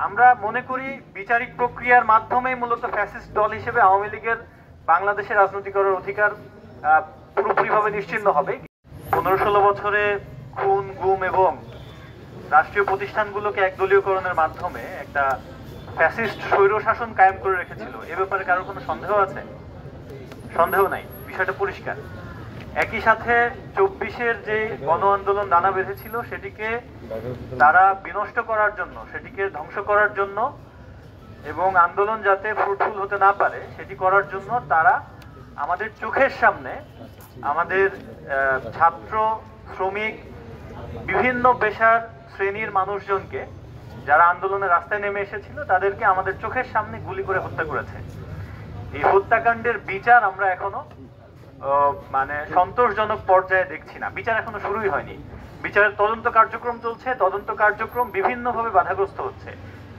আমরা মনে করি বিচারিক প্রক্রিয়ার মাধ্যমেই মূলত ফ্যাসিস্ট দল হিসেবে আওয়ামী লীগের বাংলাদেশের রাজনীতি করার অধিকার পুরোপুরিভাবে নিশ্চিন্ন হবে। 15-16 বছরে খুন, গুম এবং রাষ্ট্রীয় প্রতিষ্ঠানগুলোকে একদলীয়করণের মাধ্যমে একটা ফ্যাসিস্ট স্বৈরশাসন কায়েম করে রেখেছিল। এ ব্যাপারে কারোর কোনো সন্দেহ আছে? সন্দেহ নাই, বিষয়টা পরিষ্কার। একই সাথে 24-এর যে গণ আন্দোলন দানা বেঁধেছিল সেটিকে তারা বিনষ্ট করার জন্য, সেটিকে ধ্বংস করার জন্য এবং আন্দোলন যাতে ফ্রুটফুল হতে না পারে সেটি করার জন্য তারা আমাদের চোখের সামনে আমাদের ছাত্র, শ্রমিক, বিভিন্ন পেশার শ্রেণীর মানুষজনকে যারা আন্দোলনের রাস্তায় নেমে এসেছিল তাদেরকে আমাদের চোখের সামনে গুলি করে হত্যা করেছে। এই হত্যাকাণ্ডের বিচার আমরা এখনো সন্তোষজনক পর্যায়ে দেখছি না। বিচার এখনো শুরুই হয়নি। বিচারের তদন্ত কার্যক্রম চলছে, তদন্ত কার্যক্রম বিভিন্নভাবে বাধাগ্রস্ত হচ্ছে।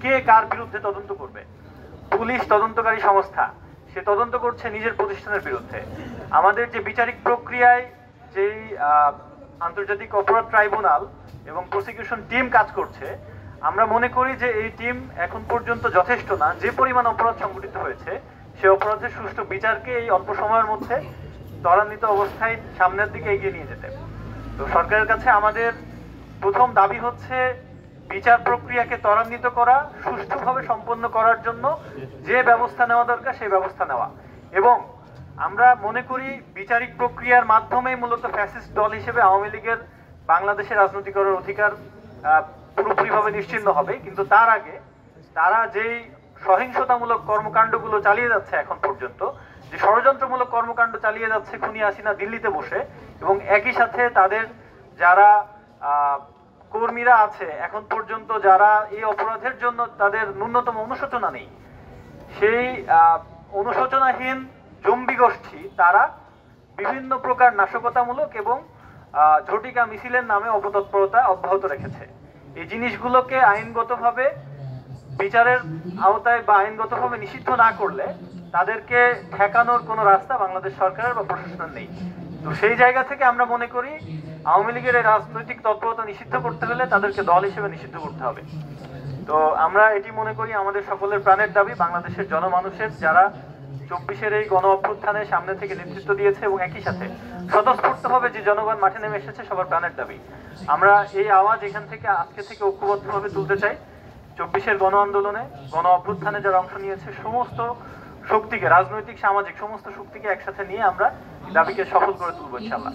কে কার বিরুদ্ধে তদন্ত করবে? পুলিশ তদন্তকারী সংস্থা, সে তদন্ত করছে নিজের প্রতিষ্ঠানের বিরুদ্ধে। আমাদের যে বিচারিক প্রক্রিয়ায় যেই আন্তর্জাতিক অপরাধ ট্রাইব্যুনাল এবং প্রসিকিউশন টিম কাজ করছে, আমরা মনে করি যে এই টিম এখন পর্যন্ত যথেষ্ট না। যে পরিমাণ অপরাধ সংঘটিত হয়েছে সে অপরাধের সুষ্ঠু বিচারকে এই অল্প সময়ের মধ্যে ত্বরান্বিত অবস্থায় সামনের দিকে এগিয়ে নিয়ে যেতে। তো সরকারের কাছে আমাদের প্রথম দাবি হচ্ছে বিচার প্রক্রিয়াকে ত্বরান্বিত করা, সুষ্ঠুভাবে সম্পন্ন করার জন্য যে ব্যবস্থা নেওয়া দরকার সেই ব্যবস্থা নেওয়া। এবং আমরা মনে করি বিচারিক প্রক্রিয়ার মাধ্যমেই মূলত ফ্যাসিস্ট দল হিসেবে আওয়ামী লীগের বাংলাদেশের রাজনীতি করার অধিকার পুরোপুরিভাবে নিশ্চিন্ন হবে। কিন্তু তার আগে তারা যেই সহিংসতামূলক কর্মকাণ্ডগুলো চালিয়ে যাচ্ছে এখন পর্যন্ত, যে ষড়যন্ত্রমূলক কর্মকাণ্ড চালিয়ে যাচ্ছে খুনি হাসিনা দিল্লিতে বসে, এবং একই সাথে তাদের যারা কর্মীরা আছে এখন পর্যন্ত যারা এই অপরাধের জন্য তাদের ন্যূনতম অনুশোচনা নেই, সেই অনুশোচনাহীন জম্বি গোষ্ঠী তারা বিভিন্ন প্রকার নাশকতামূলক এবং ঝটিকা মিছিলের নামে অপতৎপরতা অব্যাহত রেখেছে। এই জিনিসগুলোকে আইনগতভাবে বিচারের আওতায় বা আইনগতভাবে নিষিদ্ধ না করলে তাদেরকে ঠেকানোর কোনো রাস্তা বাংলাদেশ সরকারের বা প্রশাসনের নেই। তো সেই জায়গা থেকে আমরা মনে করি আওয়ামী লীগের এই রাজনৈতিক তৎপরতা নিষিদ্ধ করতে হলে তাদেরকে দল হিসেবে নিষিদ্ধ করতে হবে। তো আমরা এটি মনে করি আমাদের সকলের প্রাণের দাবি, বাংলাদেশের জনমানুষের যারা 24-এর এই গণ অভ্যুত্থানের সামনে থেকে নেতৃত্ব দিয়েছে এবং একই সাথে স্বতঃস্ফূর্তভাবে যে জনগণ মাঠে নেমে এসেছে সবার প্রাণের দাবি। আমরা এই আওয়াজ এখান থেকে আজকে থেকে ঐক্যবদ্ধভাবে তুলতে চাই। 24-এর গণ আন্দোলনে, গণ অভ্যুত্থানে যারা অংশ নিয়েছে সমস্ত শক্তিকে, রাজনৈতিক, সামাজিক সমস্ত শক্তিকে একসাথে নিয়ে আমরা দাবিকে সফল করে তুলবো ইনশাআল্লাহ।